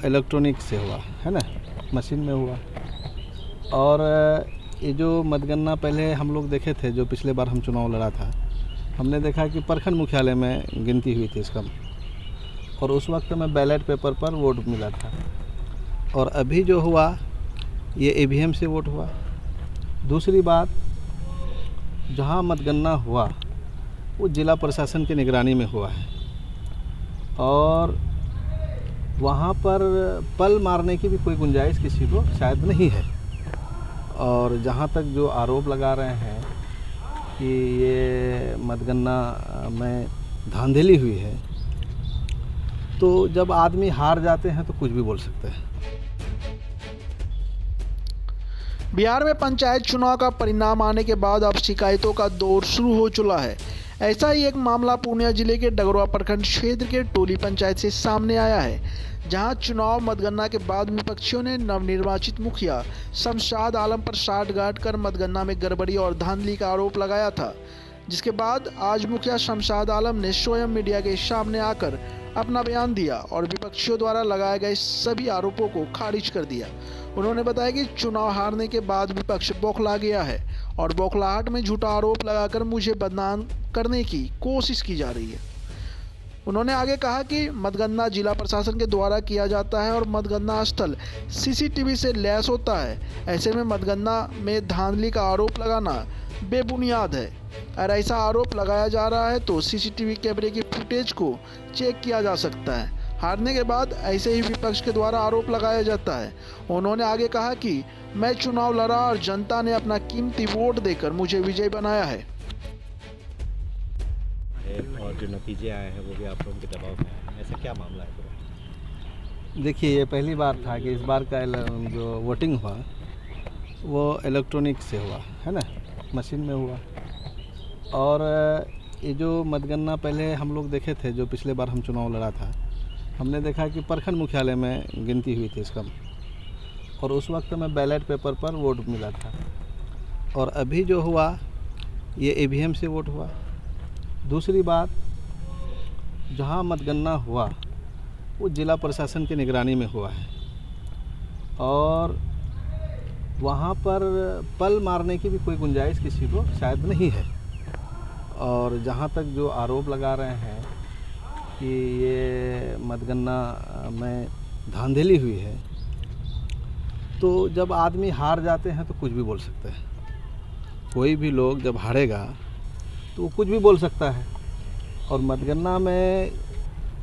Electronic से हुआ है ना, मशीन में हुआ। और ये जो मतगणना पहले हम लोग देखे थे, जो पिछले बार हम चुनाव लड़ा था, हमने देखा कि प्रखंड मुख्यालय में गिनती हुई थी इसका, और उस वक्त में बैलेट पेपर पर वोट मिला था। और अभी जो हुआ ये ईवीएम से वोट हुआ। दूसरी बात, जहाँ मतगणना हुआ वो जिला प्रशासन की निगरानी में हुआ है, और वहाँ पर पल मारने की भी कोई गुंजाइश किसी को शायद नहीं है। और जहाँ तक जो आरोप लगा रहे हैं कि ये मतगणना में धांधली हुई है, तो जब आदमी हार जाते हैं तो कुछ भी बोल सकते हैं। बिहार में पंचायत चुनाव का परिणाम आने के बाद अब शिकायतों का दौर शुरू हो चुका है। ऐसा ही एक मामला पूर्णिया जिले के डगरवा प्रखंड क्षेत्र के टोली पंचायत से सामने आया है, जहां चुनाव मतगणना के बाद विपक्षियों ने नवनिर्वाचित मुखिया शमशाद आलम पर साठगांठ कर मतगणना में गड़बड़ी और धांधली का आरोप लगाया था, जिसके बाद आज मुखिया शमशाद आलम ने स्वयं मीडिया के सामने आकर अपना बयान दिया और विपक्षियों द्वारा लगाए गए सभी आरोपों को खारिज कर दिया। उन्होंने बताया कि चुनाव हारने के बाद विपक्ष बौखला गया है और बौखलाहट में झूठा आरोप लगाकर मुझे बदनाम करने की कोशिश की जा रही है। उन्होंने आगे कहा कि मतगणना जिला प्रशासन के द्वारा किया जाता है और मतगणना स्थल सीसीटीवी से लैस होता है। ऐसे में मतगणना में धांधली का आरोप लगाना बेबुनियाद है। अगर ऐसा आरोप लगाया जा रहा है तो सीसीटीवी कैमरे की फुटेज को चेक किया जा सकता है। हारने के बाद ऐसे ही विपक्ष के द्वारा आरोप लगाया जाता है। उन्होंने आगे कहा कि मैं चुनाव लड़ा और जनता ने अपना कीमती वोट देकर मुझे विजयी बनाया है। और जो नतीजे आए हैं वो भी आप लोगों के दबाव में आए हैं, ऐसा क्या मामला है? देखिए, ये पहली बार था कि इस बार का जो वोटिंग हुआ वो इलेक्ट्रॉनिक से हुआ है ना, मशीन में हुआ। और ये जो मतगणना पहले हम लोग देखे थे, जो पिछले बार हम चुनाव लड़ा था, हमने देखा कि प्रखंड मुख्यालय में गिनती हुई थी इसका, और उस वक्त में बैलेट पेपर पर वोट मिला था। और अभी जो हुआ ये ईवीएम से वोट हुआ। दूसरी बात, जहाँ मतगणना हुआ वो जिला प्रशासन की निगरानी में हुआ है, और वहाँ पर पल मारने की भी कोई गुंजाइश किसी को शायद नहीं है। और जहाँ तक जो आरोप लगा रहे हैं कि ये मतगणना में धांधली हुई है, तो जब आदमी हार जाते हैं तो कुछ भी बोल सकते हैं। कोई भी लोग जब हारेगा तो वो कुछ भी बोल सकता है। और मतगणना में,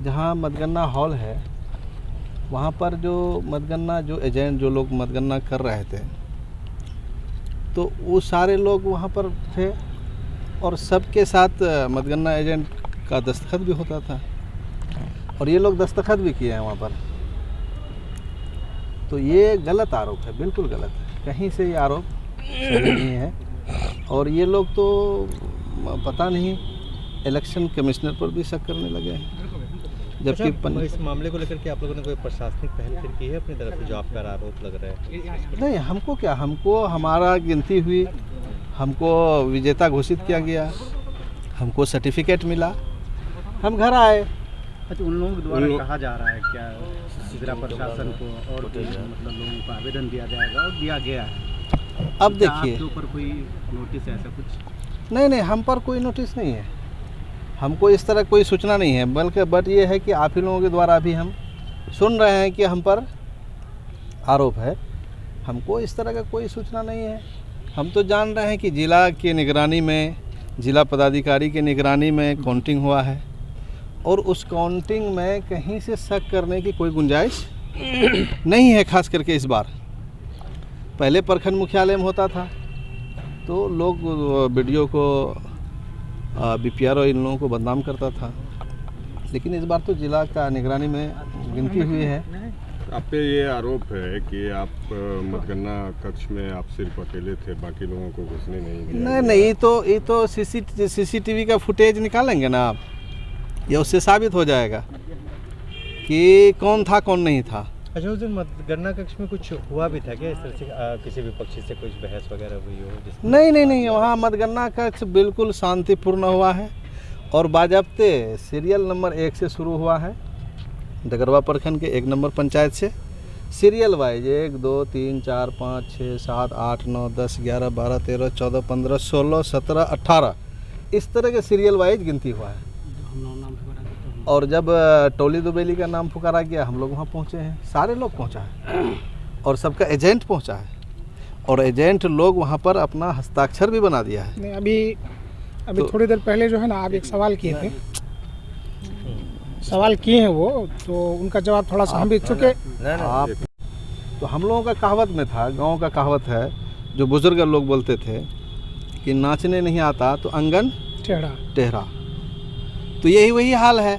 जहाँ मतगणना हॉल है, वहाँ पर जो मतगणना जो एजेंट, जो लोग मतगणना कर रहे थे, तो वो सारे लोग वहाँ पर थे, और सबके साथ मतगणना एजेंट का दस्तखत भी होता था, और ये लोग दस्तखत भी किए हैं वहाँ पर। तो ये गलत आरोप है, बिल्कुल गलत है। कहीं से ये आरोप सही नहीं है। और ये लोग तो पता नहीं इलेक्शन कमिश्नर पर भी शक करने लगे हैं, जबकि इस मामले को लेकर के आप लोगों ने कोई प्रशासनिक पहल फिर की है अपनी तरफ से, जो आप पर आरोप लग रहा है? नहीं, हमको क्या, हमको हमारा गिनती हुई, हमको विजेता घोषित किया गया, हमको सर्टिफिकेट मिला, हम घर आए। अच्छा, उन लोगों द्वारा कहा जा रहा है क्या जिला प्रशासन को और मतलब लोगों को आवेदन दिया जाएगा और दिया गया है? अब देखिए, आपके ऊपर कोई नोटिस ऐसा कुछ? नहीं, हम पर कोई नोटिस नहीं है, हमको इस तरह कोई सूचना नहीं है। बट ये है कि आप ही लोगों के द्वारा भी हम सुन रहे हैं कि हम पर आरोप है। हमको इस तरह का कोई सूचना नहीं है। हम तो जान रहे हैं कि जिला की निगरानी में, जिला पदाधिकारी की निगरानी में काउंटिंग हुआ है, और उस काउंटिंग में कहीं से शक करने की कोई गुंजाइश नहीं है। खास करके इस बार, पहले प्रखंड मुख्यालय में होता था तो लोग वीडियो को बीपीआर और इन लोगों को बदनाम करता था, लेकिन इस बार तो जिला का निगरानी में गिनती हुई है। आप पे ये आरोप है कि आप मतगणना कक्ष में आप सिर्फ अकेले थे, बाकी लोगों को घुसने नहीं दिया? नहीं, ये तो सीसीटीवी का फुटेज निकालेंगे ना आप, ये उससे साबित हो जाएगा कि कौन था कौन नहीं था। अच्छा, उस दिन मतगणना कक्ष में कुछ हुआ भी था क्या, इस तरह से किसी विपक्षी से कुछ बहस वगैरह हुई हो? नहीं, वहाँ मतगणना कक्ष बिल्कुल शांतिपूर्ण हुआ है, और बाज़ाब्ते सीरियल नंबर 1 से शुरू हुआ है, डगरवा प्रखंड के 1 नंबर पंचायत से सीरियल वाइज 1 2 3 4 5 6 7 8 9 10 11 12 13 14 15 16 17 18 इस तरह के सीरियल वाइज गिनती हुआ है। और जब टोली दुबेली का नाम पुकारा गया हम लोग वहाँ पहुँचे हैं, सारे लोग पहुँचा है और सबका एजेंट पहुँचा है और एजेंट लोग वहाँ पर अपना हस्ताक्षर भी बना दिया है। नहीं, अभी थोड़ी देर पहले जो है ना आप एक सवाल किए थे, सवाल किए हैं वो, तो उनका जवाब थोड़ा सा हम भी चुके। आप तो हम लोगों का कहावत में था, गांव का कहावत है जो बुजुर्ग लोग बोलते थे कि नाचने नहीं आता तो अंगन टेढ़ा। तो यही वही हाल है।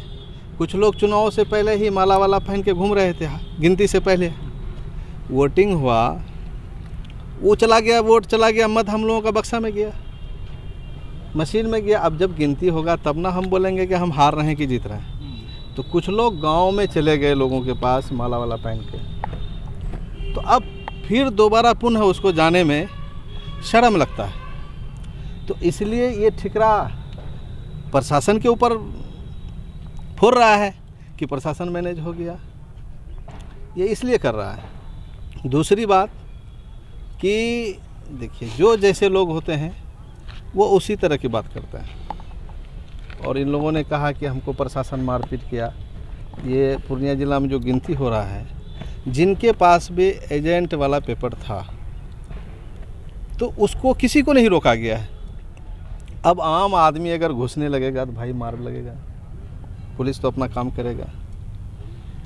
कुछ लोग चुनाव से पहले ही माला वाला पहन के घूम रहे थे, गिनती से पहले वोटिंग हुआ, वो चला गया, वोट चला गया, मत हम लोगों का बक्सा में गया, मशीन में गया। अब जब गिनती होगा तब ना हम बोलेंगे कि हम हार रहे हैं कि जीत रहे हैं। तो कुछ लोग गांव में चले गए लोगों के पास माला वाला पहन के, तो अब फिर दोबारा पुनः उसको जाने में शर्म लगता है। तो इसलिए ये ठिकरा प्रशासन के ऊपर फोड़ रहा है कि प्रशासन मैनेज हो गया, ये इसलिए कर रहा है। दूसरी बात कि देखिए जो जैसे लोग होते हैं वो उसी तरह की बात करते हैं। और इन लोगों ने कहा कि हमको प्रशासन मारपीट किया। ये पूर्णिया ज़िला में जो गिनती हो रहा है, जिनके पास भी एजेंट वाला पेपर था तो उसको किसी को नहीं रोका गया है। अब आम आदमी अगर घुसने लगेगा तो भाई मार लगेगा, पुलिस तो अपना काम करेगा।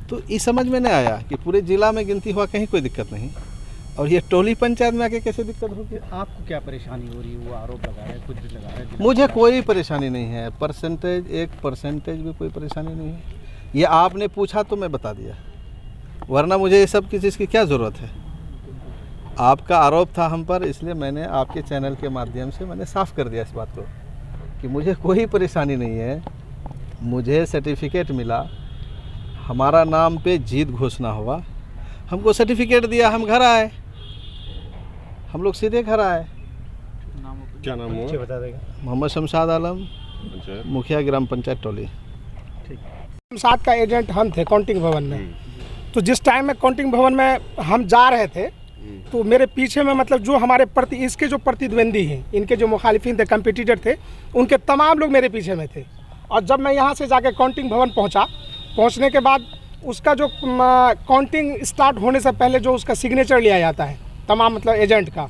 तो इस समझ में नहीं आया कि पूरे ज़िला में गिनती हुआ, कहीं कोई दिक्कत नहीं, और ये टोली पंचायत में आके कैसे दिक्कत होगी। आपको क्या परेशानी हो रही है? वो आरोप लगा रहे हैं, खुद भी लगा रहे हैं। मुझे कोई परेशानी नहीं है, परसेंटेज 1% भी कोई परेशानी नहीं है। ये आपने पूछा तो मैं बता दिया, वरना मुझे ये सब की चीज़ की क्या ज़रूरत है। आपका आरोप था हम पर, इसलिए मैंने आपके चैनल के माध्यम से मैंने साफ़ कर दिया इस बात को कि मुझे कोई परेशानी नहीं है। मुझे सर्टिफिकेट मिला, हमारा नाम पे जीत घोषणा हुआ, हमको सर्टिफिकेट दिया, हम घर आए, हम लोग सीधे घर आए। क्या नाम हुआ? बता देगा। मोहम्मद शमशाद आलम, मुखिया ग्राम पंचायत टोली। शमशाद का एजेंट हम थे काउंटिंग भवन में। तो जिस टाइम में काउंटिंग भवन में हम जा रहे थे तो मेरे पीछे में मतलब जो हमारे इसके जो प्रतिद्वंदी हैं, इनके जो मुखालिफिन थे, कंपिटिटर थे, उनके तमाम लोग मेरे पीछे में थे। और जब मैं यहाँ से जाके काउंटिंग भवन पहुँचने के बाद उसका जो काउंटिंग स्टार्ट होने से पहले जो उसका सिग्नेचर लिया जाता है तमाम मतलब एजेंट का,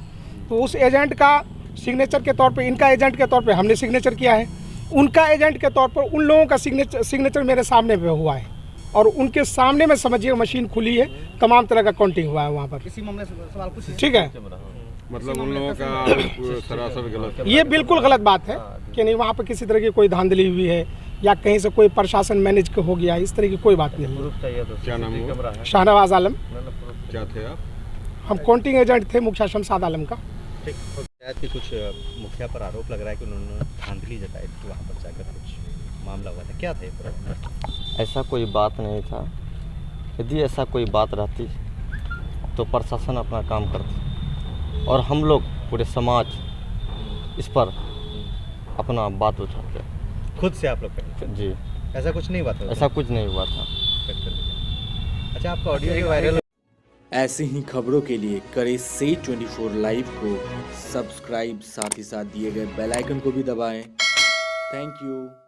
तो उस एजेंट का सिग्नेचर के तौर पे, इनका एजेंट के तौर पे हमने सिग्नेचर किया है, उनका एजेंट के तौर पर उन लोगों का सिग्नेचर मेरे सामने पे हुआ है, और उनके सामने में समझिए मशीन खुली है, तमाम तरह का काउंटिंग हुआ है वहाँ पर। इसी मामले से सवाल कुछ ठीक है, मतलब उन लोगों का आरोप सरासर गलत है। ये बिल्कुल गलत बात है कि नहीं वहाँ पर किसी तरह की कोई धांधली हुई है या कहीं से कोई प्रशासन मैनेज हो गया, इस तरह की कोई बात नहीं है। क्या नाम हुआ? शाहनवाज आलम। क्या थे आप? हम काउंटिंग एजेंट थे मुखिया शमशाद आलम का। ठीक, पंचायत के कुछ मुखिया पर आरोप लग रहा है कि उन्होंने धांधली जताई थी, वहाँ पर जाकर कुछ मामला हुआ था, क्या था पूरा? ऐसा कोई बात नहीं था। यदि ऐसा कोई बात रहती तो प्रशासन अपना काम करती और हम लोग पूरे समाज इस पर अपना बात उठाते। खुद से आप लोग करते? जी, ऐसा कुछ नहीं हुआ था? ऐसा कुछ नहीं हुआ था। अच्छा, आपका ऑडियो जो वायरल ऐसी ही खबरों के लिए करें से 24 लाइव को सब्सक्राइब, साथ ही साथ दिए गए बेल आइकन को भी दबाएं। Thank you.